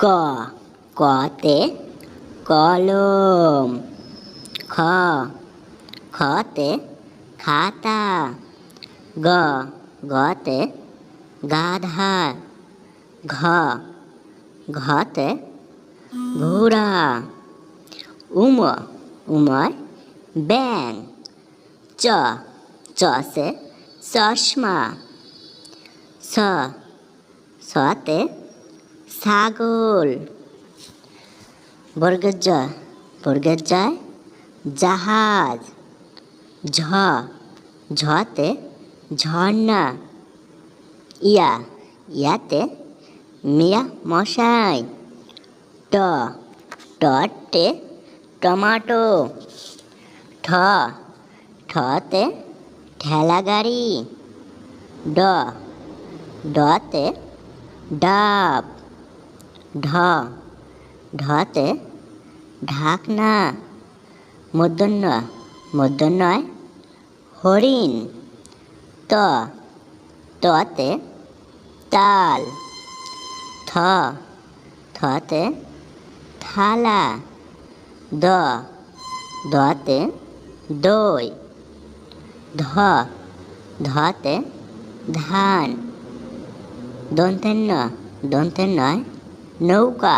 ক কতে কলম। খ খতে খাতা। গ গতে গাধা। ঘ ঘতে ঘোড়া। উম উময় ব্যাঙ। চ চষে চশমা। স সতে ছাগল। বর্গের জয় জাহাজ। ঝ ঝতে ঝর্ণা। ইয়া ইয়াতে মিয়া মশাই। ট টতে টমাটো। ঠ ঠতে ঠেলা গাড়ি। ড ডতে ডাব। ঢ ঢতে ঢাকনা। মূর্ধন্যয় হরিণ। ত ততে তাল। থ থতে থালা। দ দতে দই। ধ ধতে ধান। দন্তের নয় নৌকা।